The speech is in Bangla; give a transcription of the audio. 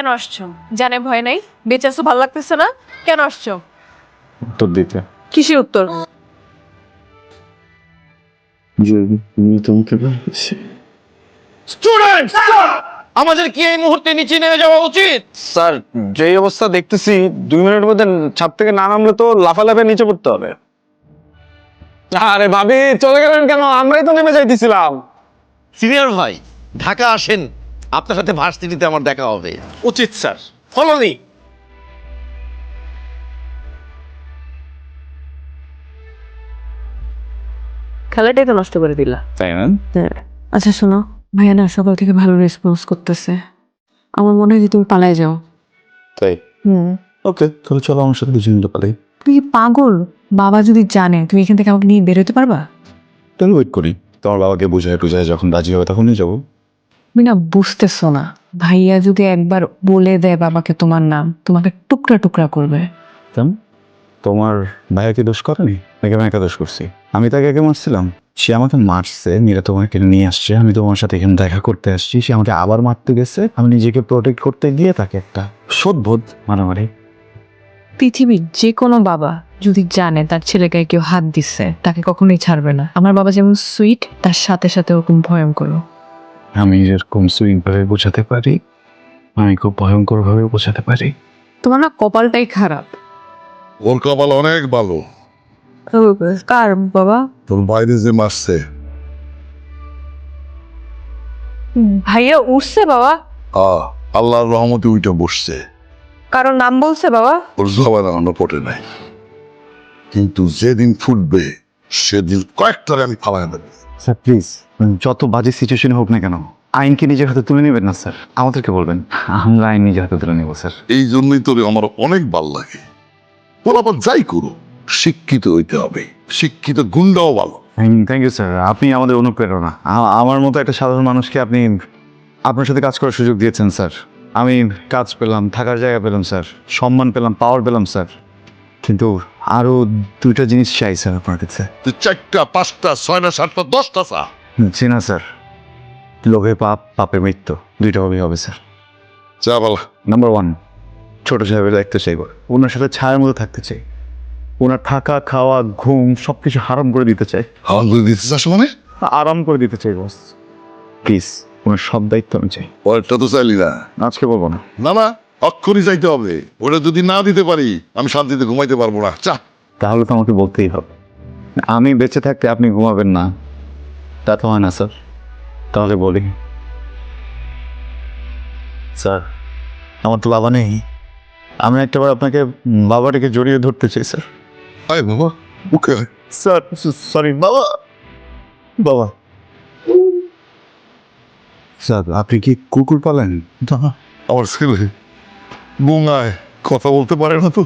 কেন আসছো? জানে ভয় নাই? বেঁচে আছো, ভালো লাগতেছে না? কেন আসছো? উত্তর দিতে কিসের উত্তর? যে তুমি তোমাকে ভালোবাসি। স্টুডেন্টস, আমাদের কি এই মুহূর্তে নিচে নেমে যাওয়া উচিত? স্যার, যে অবস্থা দেখতেছি 2 মিনিটের মধ্যে ছাদ থেকে না নামলে তো লাফালাফে নিচে পড়তে হবে। আরে ভাবি, চলে গেলেন কেন? আমরাই তো নেমে যাইতেছিলাম। সিনিয়র ভাই, ঢাকা আসেন, আপনার সাথে ভার্সিটিতে আমার দেখা হবে। উচিত স্যার, ফলো মি। খেলাটাই তো নষ্ট করে দিলা। তাই না? আচ্ছা শোনো, ভাইয়া না সকাল থেকে ভালো রেসপন্স করতেছে। আমার মনে হয় যে তুমি পালায় যাও। তাই? ওকে, তাহলে চলো আমার সাথে দুজন মিলে পালাই। তুই কি পাগল? বাবা যদি জানে তুমি এখান থেকে আমাকে নিয়ে বেরোতে পারবা? তাহলে ওয়েট করি, তোমার বাবাকে বুঝায় টুঝায় যখন রাজি হবে তখনই যাবো। তুমি না বুঝতেছো না, ভাইয়া যদি একবার বলে দেয় বাবাকে তোমার নাম, তোমাকে টুকরা টুকরা করবে। তোমার ভাইয়া কি দোষ করেনি নাকি আমি একা দোষ করছি? আমি তাকে একে মারছিলাম, সে আমাকে মারছে, মীরা তোমাকে নিয়ে আসছে, আমি তোমার সাথে এখানে দেখা করতে আসছি, সে আমাকে আবার মারতে গেছে, আমি নিজেকে প্রোটেক্ট করতে গিয়ে তাকে একটা সদবোধ মারামারি। পৃথিবীর যে কোনো বাবা যদি জানে তার ছেলেকে কেউ হাত দিচ্ছে, তাকে কখনোই ছাড়বে না। আমার বাবা যেমন সুইট, তার সাথে সাথে ওরকম ভয়ঙ্কর। আমি যেরকম সুইং ভাবে বোঝাতে পারি, আমি খুব ভয়ঙ্কর ভাবে বোঝাতে পারি। তোমার না কপালটাই খারাপ। ওর কপাল অনেক ভালো। কার বাবা? তোর বাইরে যে মারছে, ভাইয়া উঠছে বাবা? আল্লাহর রহমতে উইটা বসছে। কারণ নাম বলছে বাবা? ওর জবান এখনো পটে নাই, কিন্তু যেদিন ফুটবে সেদিন কয়েকটারে আমি ফালাই দেবো। স্যার প্লিজ, যত বাজে সিচুয়েশন হোক না কেন, আইনকে নিজের হাতে তুলে নেবেন না স্যার, আমাদেরকে বলবেন, আমরা আইন নিজের হাতে তুলে নেবো স্যার। এই জন্যই তোরে আমার অনেক ভাল লাগে। ওর আবার যাই করো, শিক্ষিত হইতে হবে, শিক্ষিত গুন্ডাও ভালো। থ্যাংক ইউ স্যার, আপনি আমাদের অনুপ্রেরণা। আমার মতো একটা সাধারণ মানুষকে আপনি আপনার সাথে কাজ করার সুযোগ দিয়েছেন স্যার। আমি কাজ পেলাম, থাকার জায়গা পেলাম স্যার, সম্মান পেলাম, পাওয়ার পেলাম স্যার, কিন্তু আরও 2টা জিনিস চাই স্যার আপনার কাছে। তুই 4টা 5টা 6টা 7টা 10টা চা। জি না স্যার, লোভে পাপ, পাপে মৃত্যু, 2টা হবেই হবে স্যার। চা বলা। নাম্বার 1, ছোট সাহেবের দায়িত্ব চাইব, ওনার সাথে ছায়ার মধ্যে থাকতে চাই, ওনার থাকা খাওয়া ঘুম সব কিছু হারাম করে দিতে চাই। হাওয়া করে দিতে চাস মানে? আরাম করে দিতে চাই বস, প্লিজ ওনার সব দায়িত্ব আমি চাই। পরেরটা তো চাইলি না। আজকে বলবো না। না না, অক্ষরই চাইতে হবে। ওটা যদি না দিতে পারি আমি শান্তিতে ঘুমাইতে পারবো না। চা। তাহলে তো আমাকে বলতেই হবে, আমি বেঁচে থাকতে আপনি ঘুমাবেন না, তা তো হয় না স্যার। তাহলে বলি স্যার, আমার তো বাবা নেই, আমি একটাবার আপনাকে বাবাটাকে জড়িয়ে ধরতে চাই স্যার। আয় বাবা, মুখে আয়। স্যার সরি বাবা, বাবা। স্যার আপনি কি কুকুর পালেন? আমার ছেলে গুঙায়, কথা বলতে পারে না তো।